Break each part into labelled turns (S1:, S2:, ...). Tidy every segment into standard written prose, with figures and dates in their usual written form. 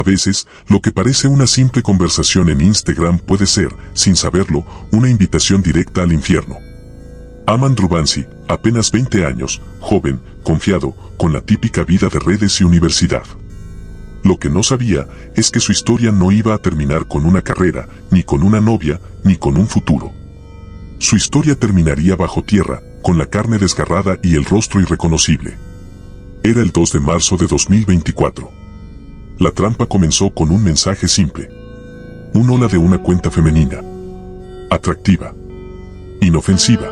S1: A veces, lo que parece una simple conversación en Instagram puede ser, sin saberlo, una invitación directa al infierno. Aman Drubensky, apenas 20 años, joven, confiado, con la típica vida de redes y universidad. Lo que no sabía es que su historia no iba a terminar con una carrera, ni con una novia, ni con un futuro. Su historia terminaría bajo tierra, con la carne desgarrada y el rostro irreconocible. Era el 2 de marzo de 2024. La trampa comenzó con un mensaje simple. Un hola de una cuenta femenina. Atractiva. Inofensiva.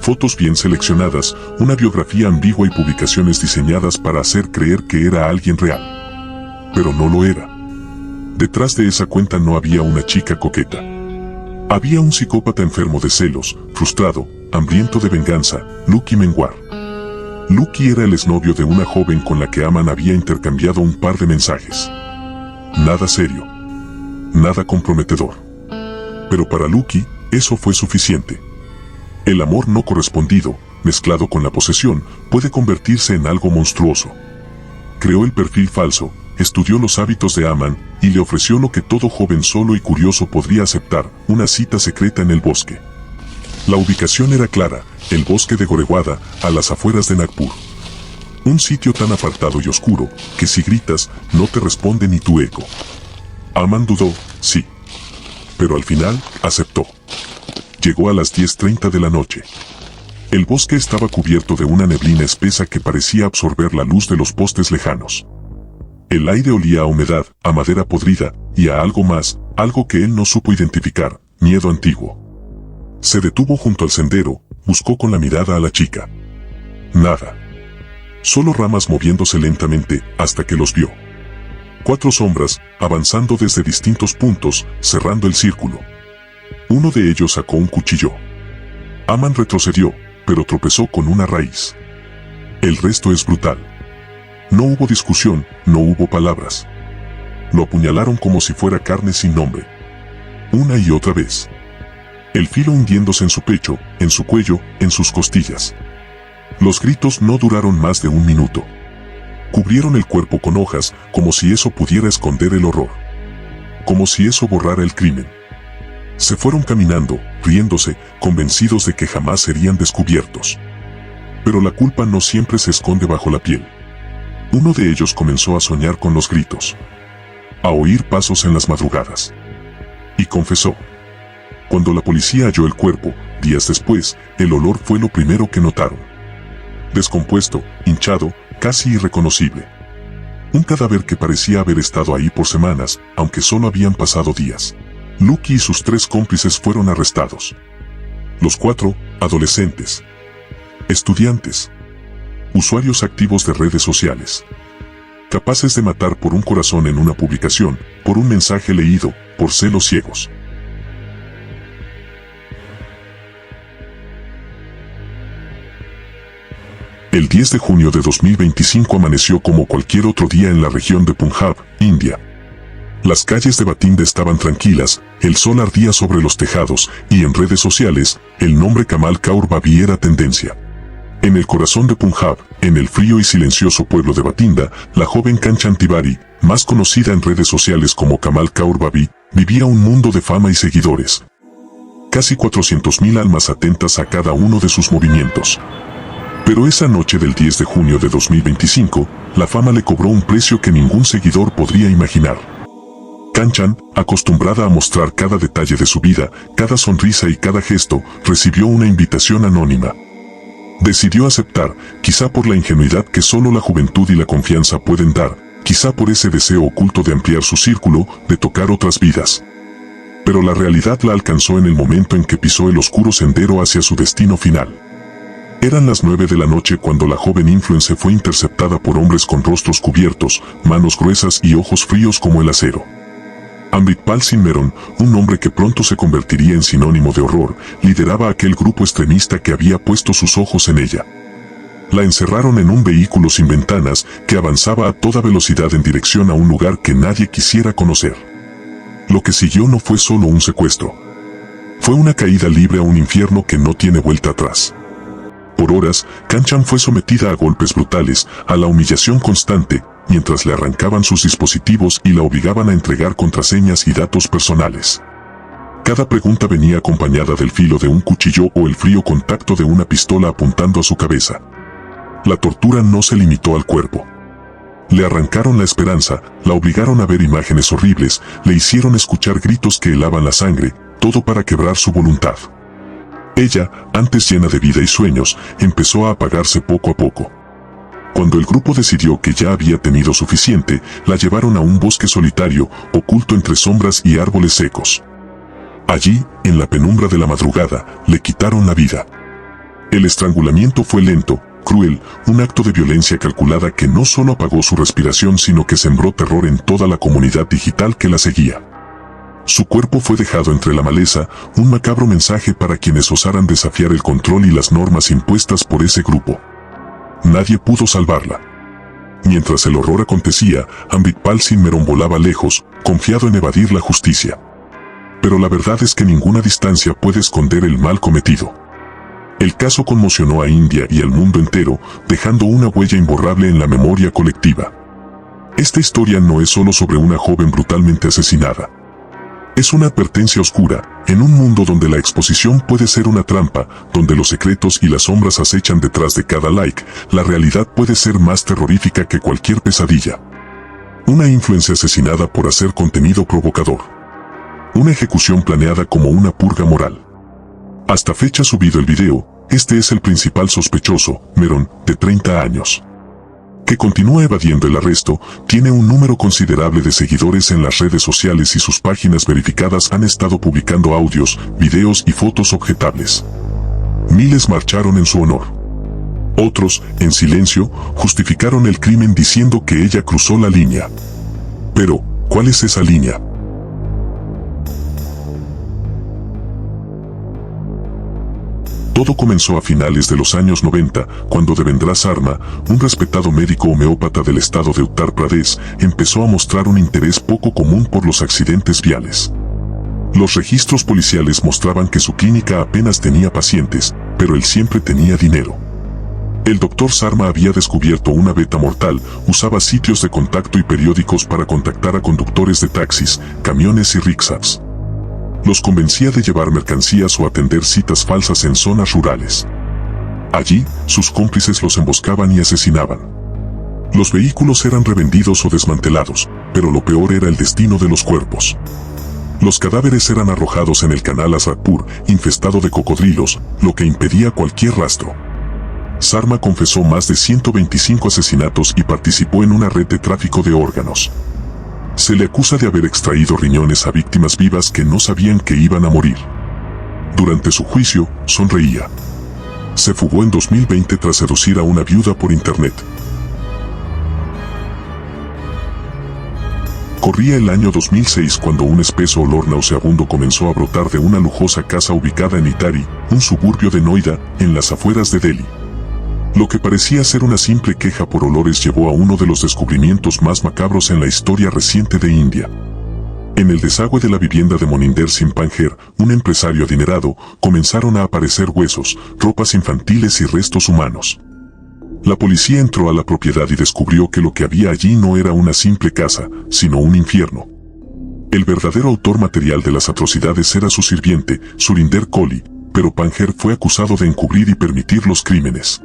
S1: Fotos bien seleccionadas, una biografía ambigua y publicaciones diseñadas para hacer creer que era alguien real. Pero no lo era. Detrás de esa cuenta no había una chica coqueta. Había un psicópata enfermo de celos, frustrado, hambriento de venganza, Lucky Menguar. Lucky era el exnovio de una joven con la que Aman había intercambiado un par de mensajes. Nada serio. Nada comprometedor. Pero para Lucky, eso fue suficiente. El amor no correspondido, mezclado con la posesión, puede convertirse en algo monstruoso. Creó el perfil falso, estudió los hábitos de Aman, y le ofreció lo que todo joven solo y curioso podría aceptar, una cita secreta en el bosque. La ubicación era clara, el bosque de Gorewada, a las afueras de Nagpur. Un sitio tan apartado y oscuro, que si gritas, no te responde ni tu eco. Aman dudó, sí. Pero al final, aceptó. Llegó a las 10:30 de la noche. El bosque estaba cubierto de una neblina espesa que parecía absorber la luz de los postes lejanos. El aire olía a humedad, a madera podrida, y a algo más, algo que él no supo identificar, miedo antiguo. Se detuvo junto al sendero, buscó con la mirada a la chica. Nada. Solo ramas moviéndose lentamente, hasta que los vio. 4 sombras, avanzando desde distintos puntos, cerrando el círculo. Uno de ellos sacó un cuchillo. Aman retrocedió, pero tropezó con una raíz. El resto es brutal. No hubo discusión, no hubo palabras. Lo apuñalaron como si fuera carne sin nombre. Una y otra vez. El filo hundiéndose en su pecho, en su cuello, en sus costillas. Los gritos no duraron más de 1 minuto. Cubrieron el cuerpo con hojas, como si eso pudiera esconder el horror. Como si eso borrara el crimen. Se fueron caminando, riéndose, convencidos de que jamás serían descubiertos. Pero la culpa no siempre se esconde bajo la piel. Uno de ellos comenzó a soñar con los gritos. A oír pasos en las madrugadas. Y confesó. Cuando la policía halló el cuerpo, días después, el olor fue lo primero que notaron. Descompuesto, hinchado, casi irreconocible. Un cadáver que parecía haber estado ahí por semanas, aunque solo habían pasado días. Lucky y sus 3 cómplices fueron arrestados. Los 4, adolescentes. Estudiantes. Usuarios activos de redes sociales. Capaces de matar por un corazón en una publicación, por un mensaje leído, por celos ciegos. El 10 de junio de 2025 amaneció como cualquier otro día en la región de Punjab, India. Las calles de Bathinda estaban tranquilas, el sol ardía sobre los tejados, y en redes sociales, el nombre Kamal Kaur Babi era tendencia. En el corazón de Punjab, en el frío y silencioso pueblo de Bathinda, la joven Kanchan Tiwari, más conocida en redes sociales como Kamal Kaur Babi, vivía un mundo de fama y seguidores. Casi 400.000 almas atentas a cada uno de sus movimientos. Pero esa noche del 10 de junio de 2025, la fama le cobró un precio que ningún seguidor podría imaginar. Kanchan, acostumbrada a mostrar cada detalle de su vida, cada sonrisa y cada gesto, recibió una invitación anónima. Decidió aceptar, quizá por la ingenuidad que solo la juventud y la confianza pueden dar, quizá por ese deseo oculto de ampliar su círculo, de tocar otras vidas. Pero la realidad la alcanzó en el momento en que pisó el oscuro sendero hacia su destino final. Eran las 9 de la noche cuando la joven influencer fue interceptada por hombres con rostros cubiertos, manos gruesas y ojos fríos como el acero. Amritpal Singh Meron, un hombre que pronto se convertiría en sinónimo de horror, lideraba aquel grupo extremista que había puesto sus ojos en ella. La encerraron en un vehículo sin ventanas que avanzaba a toda velocidad en dirección a un lugar que nadie quisiera conocer. Lo que siguió no fue solo un secuestro. Fue una caída libre a un infierno que no tiene vuelta atrás. Por horas, Kanchan fue sometida a golpes brutales, a la humillación constante, mientras le arrancaban sus dispositivos y la obligaban a entregar contraseñas y datos personales. Cada pregunta venía acompañada del filo de un cuchillo o el frío contacto de una pistola apuntando a su cabeza. La tortura no se limitó al cuerpo. Le arrancaron la esperanza, la obligaron a ver imágenes horribles, le hicieron escuchar gritos que helaban la sangre, todo para quebrar su voluntad. Ella, antes llena de vida y sueños, empezó a apagarse poco a poco. Cuando el grupo decidió que ya había tenido suficiente, la llevaron a un bosque solitario, oculto entre sombras y árboles secos. Allí, en la penumbra de la madrugada, le quitaron la vida. El estrangulamiento fue lento, cruel, un acto de violencia calculada que no solo apagó su respiración sino que sembró terror en toda la comunidad digital que la seguía. Su cuerpo fue dejado entre la maleza, un macabro mensaje para quienes osaran desafiar el control y las normas impuestas por ese grupo. Nadie pudo salvarla. Mientras el horror acontecía, Amritpal Singh Meron volaba lejos, confiado en evadir la justicia. Pero la verdad es que ninguna distancia puede esconder el mal cometido. El caso conmocionó a India y al mundo entero, dejando una huella imborrable en la memoria colectiva. Esta historia no es solo sobre una joven brutalmente asesinada. Es una advertencia oscura, en un mundo donde la exposición puede ser una trampa, donde los secretos y las sombras acechan detrás de cada like, la realidad puede ser más terrorífica que cualquier pesadilla. Una influencer asesinada por hacer contenido provocador. Una ejecución planeada como una purga moral. Hasta fecha subido el video, este es el principal sospechoso, Meron, de 30 años. Que continúa evadiendo el arresto, tiene un número considerable de seguidores en las redes sociales y sus páginas verificadas han estado publicando audios, videos y fotos objetables. Miles marcharon en su honor. Otros, en silencio, justificaron el crimen diciendo que ella cruzó la línea. Pero, ¿cuál es esa línea? Todo comenzó a finales de los años 90, cuando Devendra Sharma, un respetado médico homeópata del estado de Uttar Pradesh, empezó a mostrar un interés poco común por los accidentes viales. Los registros policiales mostraban que su clínica apenas tenía pacientes, pero él siempre tenía dinero. El Dr. Sharma había descubierto una beta mortal, usaba sitios de contacto y periódicos para contactar a conductores de taxis, camiones y rickshaws. Los convencía de llevar mercancías o atender citas falsas en zonas rurales. Allí, sus cómplices los emboscaban y asesinaban. Los vehículos eran revendidos o desmantelados, pero lo peor era el destino de los cuerpos. Los cadáveres eran arrojados en el canal Azadpur, infestado de cocodrilos, lo que impedía cualquier rastro. Sharma confesó más de 125 asesinatos y participó en una red de tráfico de órganos. Se le acusa de haber extraído riñones a víctimas vivas que no sabían que iban a morir. Durante su juicio, sonreía. Se fugó en 2020 tras seducir a una viuda por internet. Corría el año 2006 cuando un espeso olor nauseabundo comenzó a brotar de una lujosa casa ubicada en Itari, un suburbio de Noida, en las afueras de Delhi. Lo que parecía ser una simple queja por olores llevó a uno de los descubrimientos más macabros en la historia reciente de India. En el desagüe de la vivienda de Moninder Singh Panjer, un empresario adinerado, comenzaron a aparecer huesos, ropas infantiles y restos humanos. La policía entró a la propiedad y descubrió que lo que había allí no era una simple casa, sino un infierno. El verdadero autor material de las atrocidades era su sirviente, Surinder Kohli, pero Panjer fue acusado de encubrir y permitir los crímenes.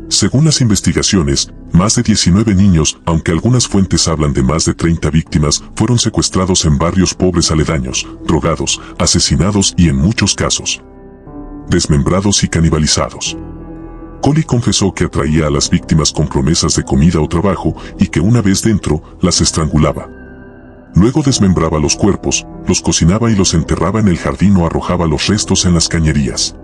S1: Según las investigaciones, más de 19 niños, aunque algunas fuentes hablan de más de 30 víctimas, fueron secuestrados en barrios pobres aledaños, drogados, asesinados y en muchos casos, desmembrados y canibalizados. Kohli confesó que atraía a las víctimas con promesas de comida o trabajo y que una vez dentro, las estrangulaba. Luego desmembraba los cuerpos, los cocinaba y los enterraba en el jardín o arrojaba los restos en las cañerías.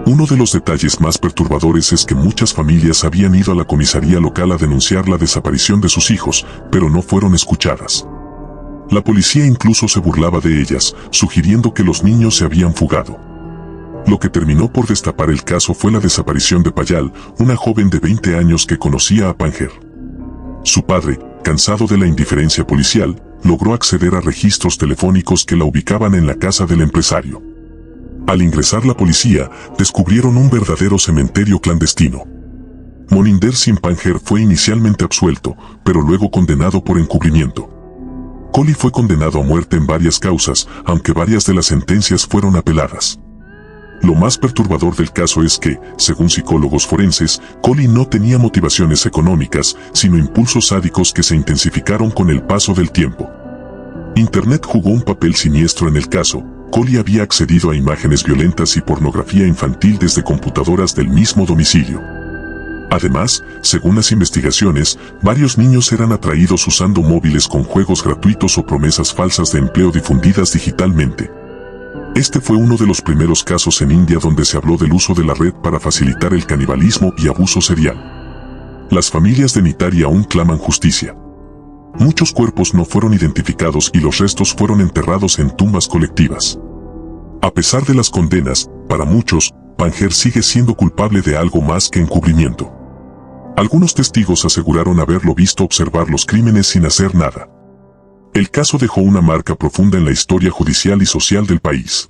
S1: Uno de los detalles más perturbadores es que muchas familias habían ido a la comisaría local a denunciar la desaparición de sus hijos, pero no fueron escuchadas. La policía incluso se burlaba de ellas, sugiriendo que los niños se habían fugado. Lo que terminó por destapar el caso fue la desaparición de Payal, una joven de 20 años que conocía a Panjer. Su padre, cansado de la indiferencia policial, logró acceder a registros telefónicos que la ubicaban en la casa del empresario. Al ingresar la policía, descubrieron un verdadero cementerio clandestino. Moninder Singh Panjsher fue inicialmente absuelto, pero luego condenado por encubrimiento. Kohli fue condenado a muerte en varias causas, aunque varias de las sentencias fueron apeladas. Lo más perturbador del caso es que, según psicólogos forenses, Kohli no tenía motivaciones económicas, sino impulsos sádicos que se intensificaron con el paso del tiempo. Internet jugó un papel siniestro en el caso. Kohli había accedido a imágenes violentas y pornografía infantil desde computadoras del mismo domicilio. Además, según las investigaciones, varios niños eran atraídos usando móviles con juegos gratuitos o promesas falsas de empleo difundidas digitalmente. Este fue uno de los primeros casos en India donde se habló del uso de la red para facilitar el canibalismo y abuso serial. Las familias de Nitari aún claman justicia. Muchos cuerpos no fueron identificados y los restos fueron enterrados en tumbas colectivas. A pesar de las condenas, para muchos, Panjsher sigue siendo culpable de algo más que encubrimiento. Algunos testigos aseguraron haberlo visto observar los crímenes sin hacer nada. El caso dejó una marca profunda en la historia judicial y social del país.